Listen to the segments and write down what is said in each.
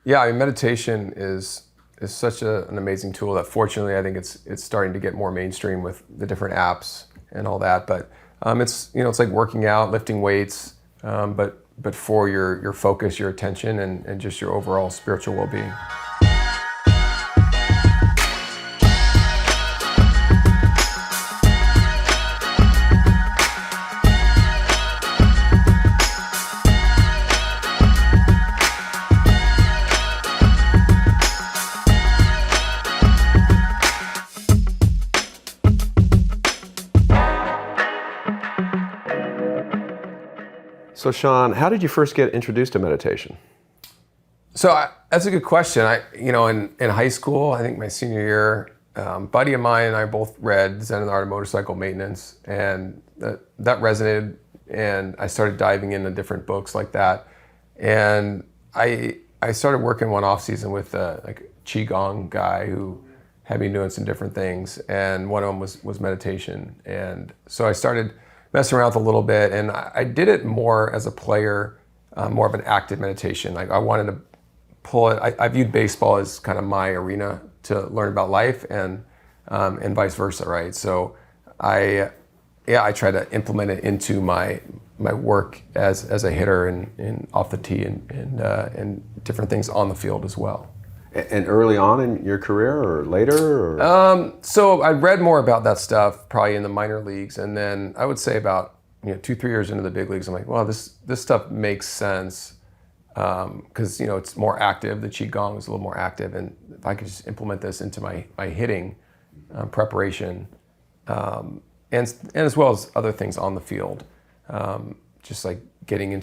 Yeah, I mean, meditation is such an amazing tool that fortunately I think it's starting to get more mainstream with the different apps and all that. But it's it's like working out, lifting weights, but for your focus, your attention, and just your overall spiritual well-being. So Shawn, how did you first get introduced to meditation? So that's a good question. In high school, I think my senior year, a buddy of mine and I both read Zen and the Art of Motorcycle Maintenance, and that resonated, and I started diving into different books like that. And I started working one off season with like a Qigong guy who had me doing some different things, and one of them was meditation. And so I started messing around with a little bit, and I did it more as a player, more of an active meditation. Like I wanted to pull it. I viewed baseball as kind of my arena to learn about life, and vice versa, right? So I try to implement it into my work as a hitter and off the tee and different things on the field as well. And early on in your career or later? Or? So I read more about that stuff probably in the minor leagues, and then I would say about 2-3 years into the big leagues, I'm like, well, this stuff makes sense because it's more active. The Qigong is a little more active, and if I could just implement this into my hitting preparation, and as well as other things on the field, just like getting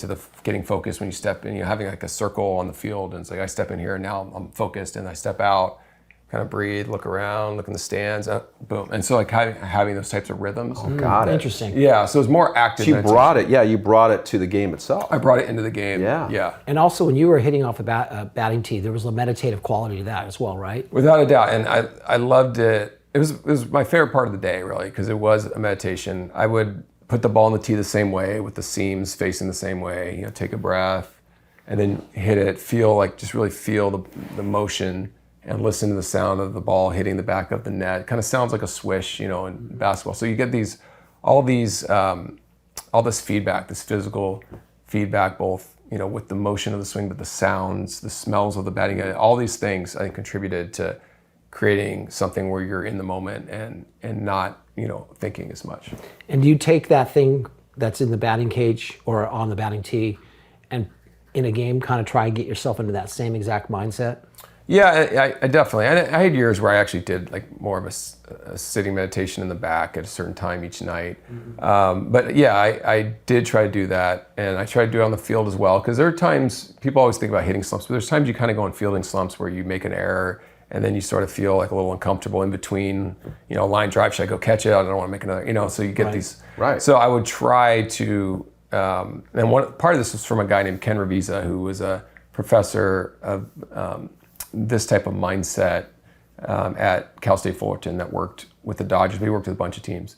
focused when you step in, having like a circle on the field, and it's like I step in here and now I'm focused, and I step out, kind of breathe, look around, look in the stands, boom. And so like having those types of rhythms. Oh, got it. Interesting. Yeah, so it's more active. So you brought it to the game itself. I brought it into the game. Yeah. And also when you were hitting off a batting tee, there was a meditative quality to that as well, right? Without a doubt, and I loved it. It was my favorite part of the day, really, because it was a meditation. I would put the ball on the tee the same way, with the seams facing the same way, take a breath, and then hit it, just really feel the motion, and listen to the sound of the ball hitting the back of the net. It kind of sounds like a swish, in basketball. So you get all this feedback, this physical feedback, both, with the motion of the swing, but the sounds, the smells of the batting, all these things I think contributed to creating something where you're in the moment and not, thinking as much. And do you take that thing that's in the batting cage or on the batting tee and in a game kind of try and get yourself into that same exact mindset? Yeah, I definitely. I had years where I actually did like more of a sitting meditation in the back at a certain time each night. Mm-hmm. But yeah, I did try to do that, and I try to do it on the field as well, because there are times, people always think about hitting slumps, but there's times you kind of go in fielding slumps where you make an error, and then you sort of feel like a little uncomfortable in between, a line drive, should I go catch it? I don't want to make another, so you get these. Right. So I would try to, and one part of this was from a guy named Ken Revisa, who was a professor of this type of mindset at Cal State Fullerton that worked with the Dodgers. He worked with a bunch of teams.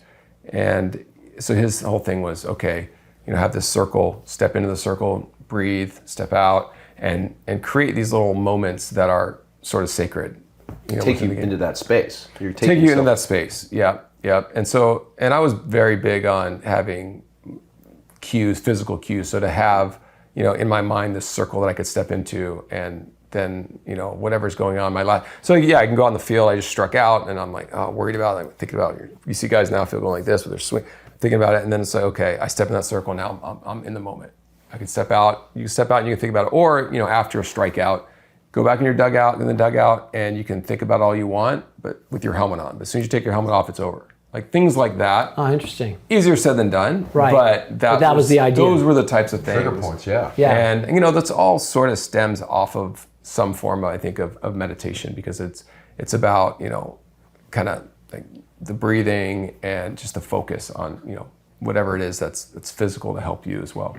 And so his whole thing was, okay, have this circle, step into the circle, breathe, step out, and create these little moments that are sort of sacred. Take you into that space. Take you into that space, yeah. And I was very big on having cues, physical cues. So to have, in my mind, this circle that I could step into, and then, whatever's going on in my life. So yeah, I can go on the field, I just struck out, and I'm like, worried about it, thinking about it. You see guys now feel going like this with their swing, thinking about it, and then it's like, okay, I step in that circle, now I'm in the moment. I can step out, you step out and you can think about it. Or, after a strikeout, go back in the dugout, and you can think about all you want, but with your helmet on. But as soon as you take your helmet off, it's over. Like things like that. Oh, interesting. Easier said than done. Right. But that was the idea. Those were the types of things. Trigger points, yeah. And that's all sort of stems off of some form, I think, of meditation, because it's about, kind of like the breathing and just the focus on, whatever it is that's physical to help you as well.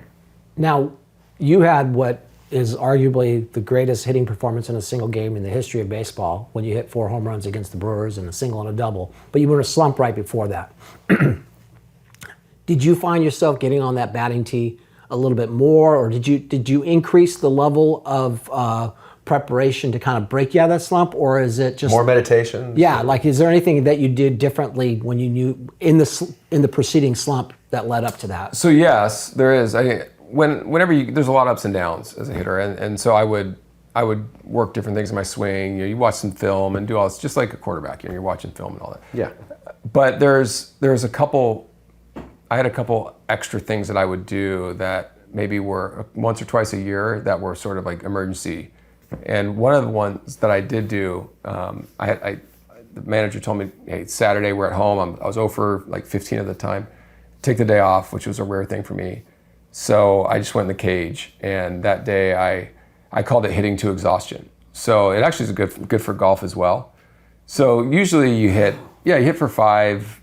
Now, you had what is arguably the greatest hitting performance in a single game in the history of baseball, when you hit 4 home runs against the Brewers and a single and a double, but you were in a slump right before that. Did you find yourself getting on that batting tee a little bit more, or did you increase the level of preparation to kind of break you out of that slump, or is it just More meditation? Yeah, like is there anything that you did differently when you knew in the preceding slump that led up to that? So yes, there is. Whenever there's a lot of ups and downs as a hitter, and so I would work different things in my swing. You watch some film and do all this, just like a quarterback. You're watching film and all that. Yeah. But I had a couple extra things that I would do that maybe were once or twice a year that were sort of like emergency. And one of the ones that I did do, the manager told me, hey, Saturday we're at home. I was 0 for like 15 at the time. Take the day off, which was a rare thing for me. So I just went in the cage, and that day I called it hitting to exhaustion. So it actually is good for golf as well. So usually you hit for 5,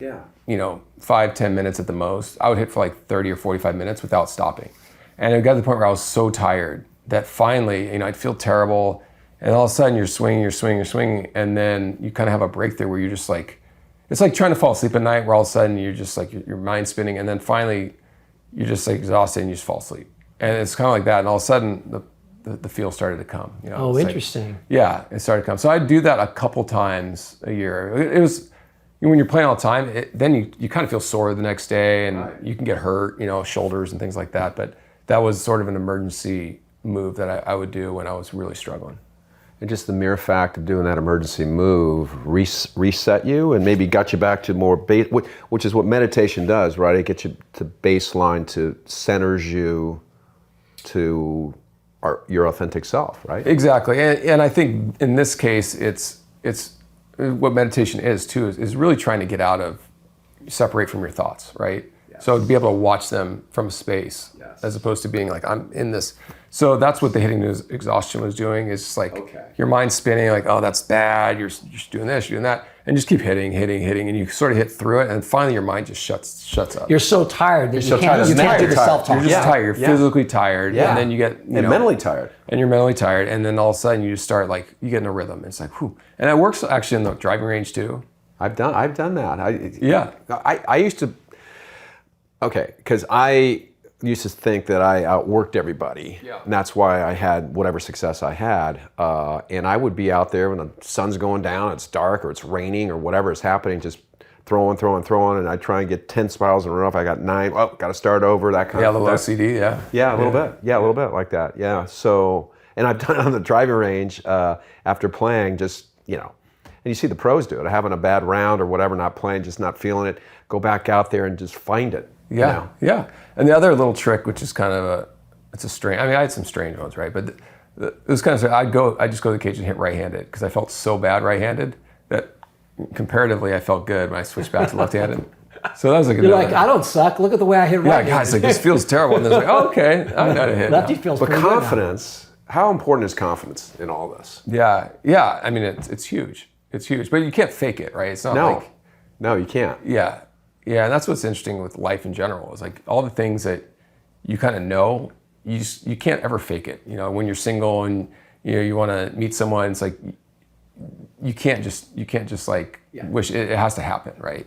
5-10 minutes at the most. I would hit for like 30 or 45 minutes without stopping. And it got to the point where I was so tired that finally, I'd feel terrible. And all of a sudden you're swinging. And then you kind of have a breakthrough where you're just like, it's like trying to fall asleep at night where all of a sudden you're just like, your mind's spinning. And then finally you're just like exhausted and you just fall asleep. And it's kind of like that. And all of a sudden the feel started to come. Oh, interesting. It started to come. So I'd do that a couple times a year. It was, when you're playing all the time, then you kind of feel sore the next day, and you can get hurt, shoulders and things like that. But that was sort of an emergency move that I would do when I was really struggling. And just the mere fact of doing that emergency move reset you and maybe got you back to more which is what meditation does, right? It gets you to baseline, to centers you to your authentic self, right? Exactly. And I think in this case, it's what meditation is too, is really trying to separate from your thoughts, right? Yes. So to be able to watch them from space, as opposed to being like, I'm in this. So that's what the hitting to exhaustion was doing, is just like your mind's spinning, like, oh, that's bad, you're doing this, you're doing that, and just keep hitting, and you sort of hit through it, and finally your mind just shuts up. You're so tired that you can't do the self-talk. You're just tired, you're physically tired, and then you get, and mentally tired. And you're mentally tired, and then all of a sudden you just start like, you get in a rhythm. It's like, whew. And it works actually in the driving range too. I've done that. I used to, because I used to think that I outworked everybody, and that's why I had whatever success I had. And I would be out there when the sun's going down, it's dark, or it's raining, or whatever is happening, just throwing, and I try and get 10 spirals in a row. If I got 9, got to start over, that kind of thing. Yeah, a little OCD, Yeah, a little bit. Yeah, a little bit like that. Yeah. So, and I've done it on the driving range after playing, just, and you see the pros do it. Having a bad round or whatever, not playing, just not feeling it, go back out there and just find it. Yeah. And the other little trick, which is kind of it's a strange, I had some strange ones, right? But it was kind of, I just go to the cage and hit right-handed, because I felt so bad right-handed that comparatively I felt good when I switched back to left-handed. So that was like, you're like, I don't suck. Look at the way I hit right-handed. Yeah, guys, like, this feels terrible. And then it's like, oh, okay, I know how to hit. Lefty feels but pretty confidence, how important is confidence in all this? Yeah. I mean, it's huge. It's huge, but you can't fake it, right? It's not No, you can't. Yeah, and that's what's interesting with life in general, is like all the things that you kind of know, you can't ever fake it. When you're single and you want to meet someone, it's like you can't just like wish it has to happen, right?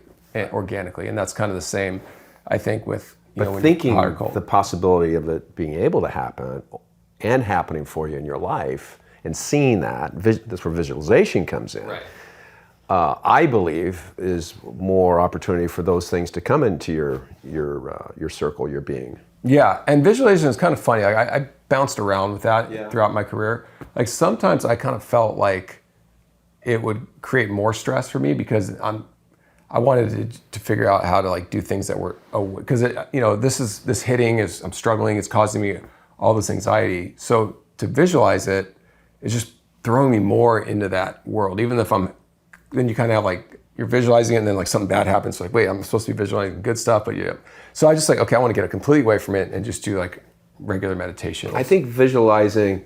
Organically, and that's kind of the same, I think, with but thinking the possibility of it being able to happen and happening for you in your life, and seeing that's where visualization comes in. Right. I believe is more opportunity for those things to come into your circle, your being. Yeah, and visualization is kind of funny. I bounced around with that throughout my career. Like sometimes I kind of felt like it would create more stress for me, because I wanted to figure out how to like do things that were, because this hitting is, I'm struggling, it's causing me all this anxiety. So to visualize it is just throwing me more into that world, even if then you kind of have like, you're visualizing it and then like something bad happens. So like, wait, I'm supposed to be visualizing good stuff, but So I just like, okay, I want to get it completely away from it and just do like regular meditation. I think visualizing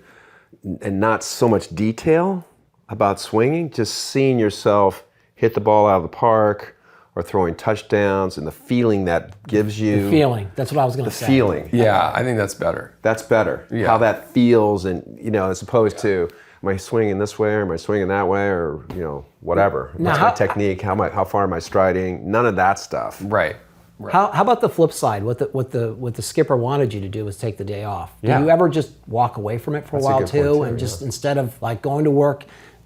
and not so much detail about swinging, just seeing yourself hit the ball out of the park or throwing touchdowns, and the feeling that gives you. The feeling, that's what I was going to say. The feeling. Yeah, I think that's better. That's better. Yeah. How that feels, and as opposed to, am I swinging this way, or am I swinging that way, or whatever. What's my technique? How far am I striding? None of that stuff. Right. Right. How about the flip side? What the skipper wanted you to do was take the day off. Yeah. Do you ever just walk away from it for a while good too, point, and just instead of like going to work,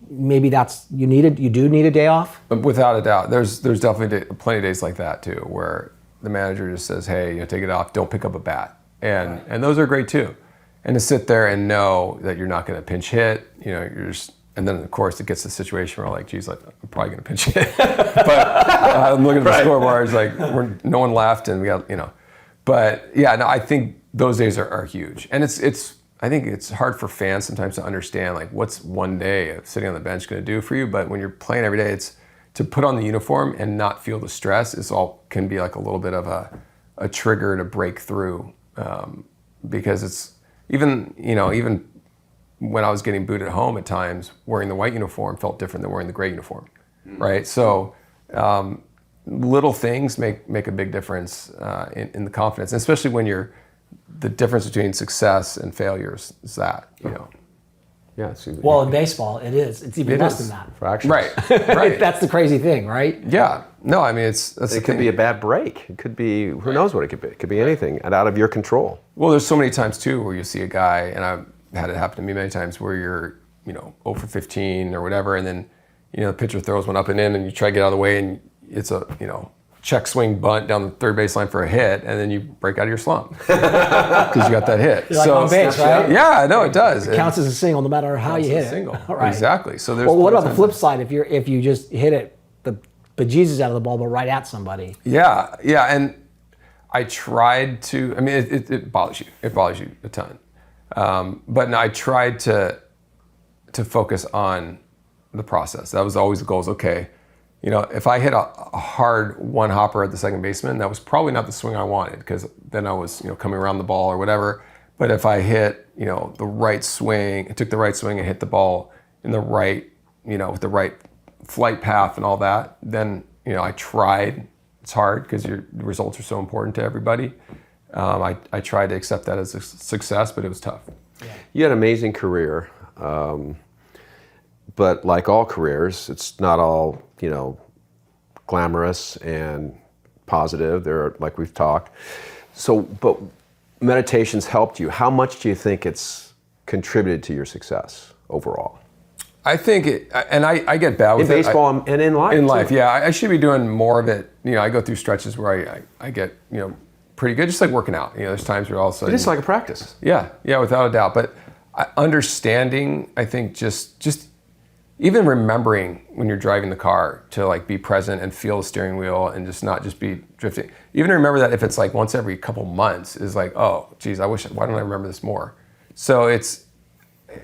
maybe you do need a day off? But without a doubt, there's definitely plenty of days like that too, where the manager just says, "Hey, take it off. Don't pick up a bat," and those are great too. And to sit there and know that you're not going to pinch hit, you're just. And then, of course, it gets to the situation where, like, geez, like, I'm probably going to pinch hit. But I'm looking at the scoreboard, it's like, no one left, and we got, But, yeah, no, I think those days are huge. And I think it's hard for fans sometimes to understand, like, what's one day of sitting on the bench going to do for you. But when you're playing every day, it's to put on the uniform and not feel the stress can be like a little bit of a trigger to break through. Because it's even when I was getting booed at home at times, wearing the white uniform felt different than wearing the gray uniform, right? So little things make a big difference in the confidence, and especially when the difference between success and failures is that, Yeah. Well, in baseball, it is. It's even less than that. Fractions. Right. That's the crazy thing, right? Yeah. No, I mean, It could be a bad break. It could be, who knows what it could be. It could be anything and out of your control. Well, there's so many times too where you see a guy, and I've had it happen to me many times, where you're 0 for 15 or whatever, and then the pitcher throws one up and in, and you try to get out of the way, and it's a check swing bunt down the third baseline for a hit, and then you break out of your slump because you got that hit. You're like on base, right? Yeah, no, it does. It counts as a single no matter how you hit it. Single. Right. Exactly. So there's. Well, what about the flip side? If you just hit it the bejesus out of the ball, but right at somebody? Yeah, and I tried to. I mean, it bothers you. It bothers you a ton. But no, I tried to focus on the process. That was always the goal. Okay, if I hit a hard one hopper at the second baseman, that was probably not the swing I wanted, because then I was coming around the ball or whatever. But if I hit the right swing, took the right swing and hit the ball in the right with the right flight path and all that, then I tried. It's hard because the results are so important to everybody. I tried to accept that as a success, but it was tough. Yeah. You had an amazing career, but like all careers, it's not all glamorous and positive. There, like we've talked. So, but meditation's helped you. How much do you think it's contributed to your success overall? I think I get bad with it. In baseball and in life. In life, yeah. I should be doing more of it. I go through stretches where I get pretty good, just like working out. There's times where all of a sudden it's like a practice. Yeah, without a doubt. But understanding, I think, just even remembering when you're driving the car to like be present and feel the steering wheel and just not just be drifting. Even remember that if it's like once every couple months is like, oh, geez, why don't I remember this more? So it's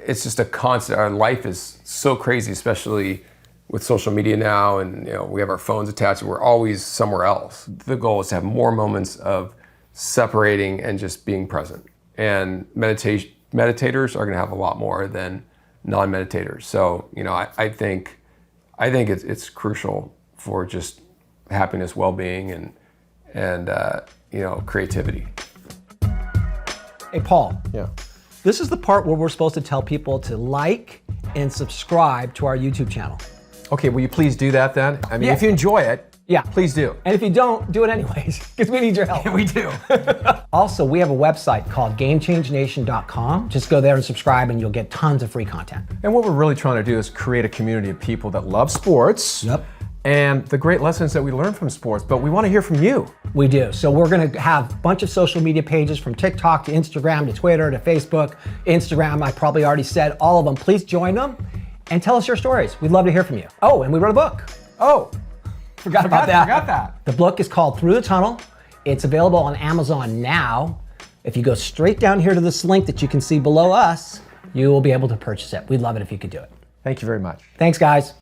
just a constant. Our life is so crazy, especially with social media now, and we have our phones attached. We're always somewhere else. The goal is to have more moments of separating and just being present. And meditators are going to have a lot more than non-meditators. So I think it's crucial for just happiness, well-being, and creativity. Hey, Paul. Yeah. This is the part where we're supposed to tell people to like and subscribe to our YouTube channel. Okay, will you please do that then? I mean, Yeah. if you enjoy it, Yeah. please do. And if you don't, do it anyways, because we need your help. We do. Also, we have a website called GameChangeNation.com. Just go there and subscribe, and you'll get tons of free content. And what we're really trying to do is create a community of people that love sports. Yep. And the great lessons that we learn from sports, but we want to hear from you. We do. So we're going to have a bunch of social media pages, from TikTok to Instagram to Twitter to Facebook. Instagram, I probably already said all of them. Please join them and tell us your stories. We'd love to hear from you. Oh, and we wrote a book. Oh, Forgot about that. Forgot that. The book is called Thru the Tunnel. It's available on Amazon now. If you go straight down here to this link that you can see below us, you will be able to purchase it. We'd love it if you could do it. Thank you very much. Thanks, guys.